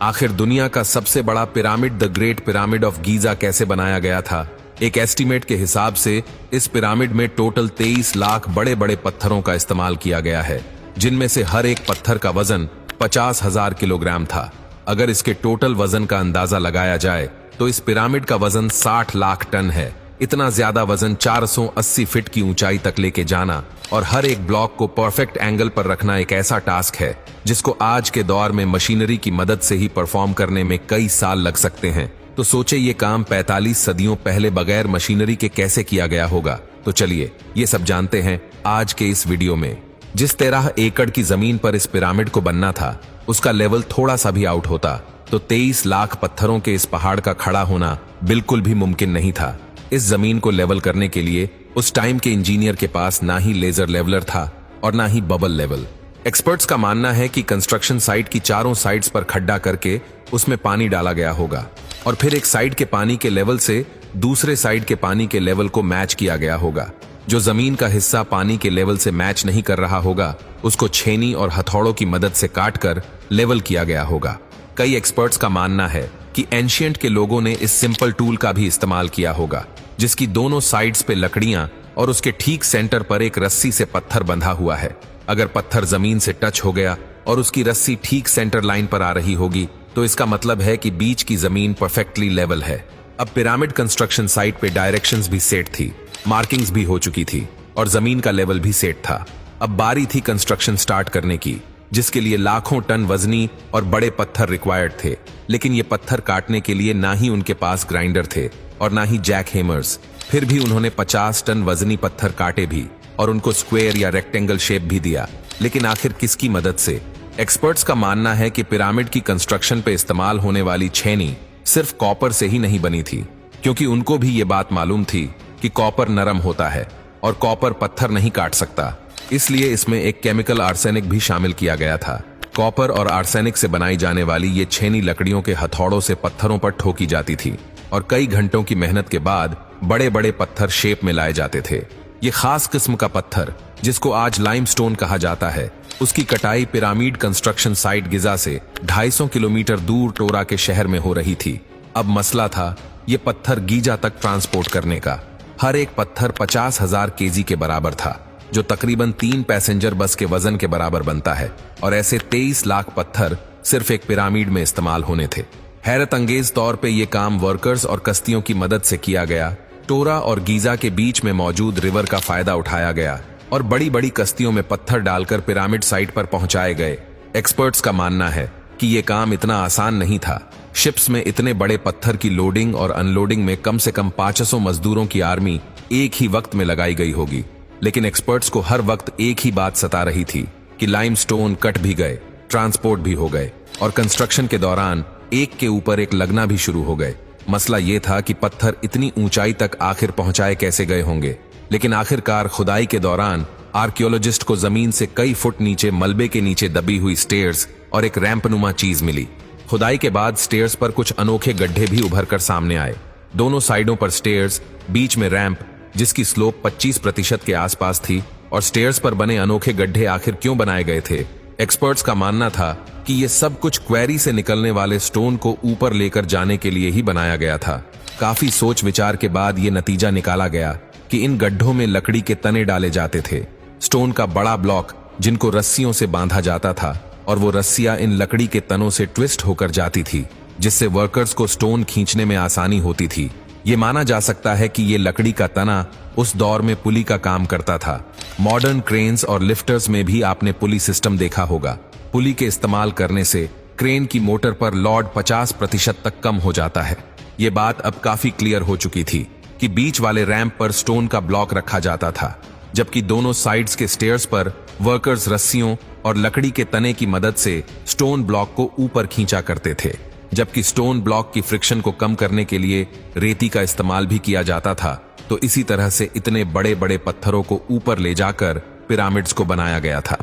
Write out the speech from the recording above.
आखिर दुनिया का सबसे बड़ा pyramid the great pyramid of Giza कैसे बनाया गया था? एक एस्टीमेट के हिसाब से इस पिरामिड में टोटल 23 लाख बड़े बड़े पत्थरों का इस्तेमाल किया गया है, जिनमें से हर एक पत्थर का वजन 50,000 किलोग्राम था। अगर इसके टोटल वजन का अंदाजा लगाया जाए तो इस पिरामिड का वजन 60 लाख टन है। इतना ज्यादा वजन 480 फीट की ऊंचाई तक लेके जाना और हर एक ब्लॉक को परफेक्ट एंगल पर रखना एक ऐसा टास्क है जिसको आज के दौर में मशीनरी की मदद से ही परफॉर्म करने में कई साल लग सकते हैं। तो सोचे ये काम 45 सदियों पहले बगैर मशीनरी के कैसे किया गया होगा। तो चलिए ये सब जानते हैं आज के इस वीडियो में। जिस 13 एकड़ की जमीन पर इस पिरामिड को बनना था, उसका लेवल थोड़ा सा भी आउट होता तो 23 लाख पत्थरों के इस पहाड़ का खड़ा होना बिल्कुल भी मुमकिन नहीं था। इस जमीन को लेवल करने के लिए उस टाइम के इंजीनियर के पास ना ही लेजर लेवलर था और ना ही बबल लेवल। एक्सपर्ट्स का मानना है कि कंस्ट्रक्शन साइट की चारों साइड्स पर खड्डा करके उसमें पानी डाला गया होगा और फिर एक साइड के पानी के लेवल से दूसरे साइड के पानी के लेवल को मैच किया गया होगा। जो जमीन का हिस्सा पानी के लेवल से मैच नहीं कर रहा होगा, उसको छेनी और हथौड़ों की मदद से काटकर लेवल किया गया होगा। कई एक्सपर्ट्स का मानना है कि एंशिएंट के लोगों ने इस सिंपल टूल का भी इस्तेमाल किया होगा, जिसकी दोनों साइड्स पे लकड़ियां और उसके ठीक सेंटर पर एक रस्सी से पत्थर बंधा हुआ है। अगर पत्थर जमीन से टच हो गया और उसकी रस्सी ठीक सेंटर लाइन पर आ रही होगी तो इसका मतलब है कि बीच की जमीन परफेक्टली लेवल है। अब पिरामिड कंस्ट्रक्शन साइट पे डायरेक्शंस भी सेट थी, मार्किंग्स भी हो चुकी थी और जमीन का लेवल भी सेट था। अब बारी थी कंस्ट्रक्शन स्टार्ट करने की, जिसके लिए लाखों टन वजनी और बड़े पत्थर रिक्वायर्ड थे। लेकिन ये पत्थर काटने के लिए ना ही उनके पास ग्राइंडर थे और ना ही जैक हेमर्स। फिर भी उन्होंने 50 टन वजनी पत्थर काटे भी और उनको स्क्वायर या रेक्टेंगल शेप भी दिया। लेकिन आखिर किसकी मदद से? एक्सपर्ट्स का मानना है कि पिरामिड की कंस्ट्रक्शन पे इस्तेमाल होने वाली छेनी सिर्फ कॉपर से ही नहीं बनी थी, क्योंकि उनको भी ये बात मालूम थी कि कॉपर नरम होता है और कॉपर पत्थर नहीं काट सकता। इसलिए इसमें एक केमिकल आर्सेनिक भी शामिल किया गया था। कॉपर और आर्सेनिक से बनाई जाने वाली ये छेनी लकड़ियों के हथौड़ों से पत्थरों पर ठोकी जाती थी और कई घंटों की मेहनत के बाद बड़े बड़े पत्थर शेप में लाए जाते थे। ये खास किस्म का पत्थर, जिसको आज लाइमस्टोन कहा जाता है, उसकी कटाई पिरामिड कंस्ट्रक्शन साइट गिजा से 250 किलोमीटर दूर टोरा के शहर में हो रही थी। अब मसला था ये पत्थर गीजा तक ट्रांसपोर्ट करने का। हर एक पत्थर 50,000 केजी के बराबर था, जो तकरीबन 3 पैसेंजर बस के वजन के बराबर बनता है। और ऐसे 23 लाख पत्थर सिर्फ एक पिरामिड में इस्तेमाल होने थे। हैरत अंगेज तौर पे ये काम वर्कर्स और कश्तियों की मदद से किया गया। टोरा और गीजा के बीच में मौजूद रिवर का फायदा उठाया गया और बड़ी बड़ी कश्तियों में पत्थर डालकर पिरामिड साइट पर पहुंचाए गए। एक्सपर्ट्स का मानना है कि ये काम इतना आसान नहीं था। शिप्स में इतने बड़े पत्थर की लोडिंग और अनलोडिंग में कम से कम 500 मजदूरों की आर्मी एक ही वक्त में लगाई गई होगी। लेकिन एक्सपर्ट्स को हर वक्त एक ही बात सता रही थी कि लाइमस्टोन कट भी गए, ट्रांसपोर्ट भी हो गए और कंस्ट्रक्शन के दौरान एक के ऊपर एक लगना भी शुरू हो गए। मसला ये था कि पत्थर इतनी ऊंचाई तक आखिर पहुंचाए कैसे गए होंगे। लेकिन आखिरकार खुदाई के दौरान आर्कियोलॉजिस्ट को जमीन से कई फुट नीचे मलबे के नीचे दबी हुई स्टेयर्स और एक रैंपनुमा चीज मिली। खुदाई के बाद स्टेयर्स पर कुछ अनोखे गड्ढे भी उभर कर सामने आए। दोनों साइडों पर स्टेयर्स, बीच में रैंप जिसकी स्लोप 25% के आसपास थी, और स्टेयर्स पर बने अनोखे गड्ढे आखिर क्यों बनाए गए थे? एक्सपर्ट्स का मानना था कि ये सब कुछ क्वेरी से निकलने वाले स्टोन को ऊपर लेकर जाने के लिए ही बनाया गया था। काफी सोच विचार के बाद ये नतीजा निकाला गया कि इन गड्ढों में लकड़ी के तने डाले जाते थे, स्टोन का बड़ा ब्लॉक जिनको रस्सियों से बांधा जाता था, और वो रस्सियां इन लकड़ी के तनों से ट्विस्ट होकर जाती थी, जिससे वर्कर्स को स्टोन खींचने में आसानी होती थी। ये माना जा सकता है कि ये लकड़ी का तना उस दौर में पुली का काम करता था। मॉडर्न क्रेन्स और लिफ्टर्स में भी आपने पुली सिस्टम देखा होगा। पुली के इस्तेमाल करने से क्रेन की मोटर पर लोड 50% तक कम हो जाता है। ये बात अब काफी क्लियर हो चुकी थी कि बीच वाले रैंप पर स्टोन का ब्लॉक रखा जाता था, जबकि दोनों साइड्स के स्टेयर्स पर वर्कर्स रस्सियों और लकड़ी के तने की मदद से स्टोन ब्लॉक को ऊपर खींचा करते थे। जबकि स्टोन ब्लॉक की फ्रिक्शन को कम करने के लिए रेती का इस्तेमाल भी किया जाता था। तो इसी तरह से इतने बड़े बड़े पत्थरों को ऊपर ले जाकर पिरामिड्स को बनाया गया था।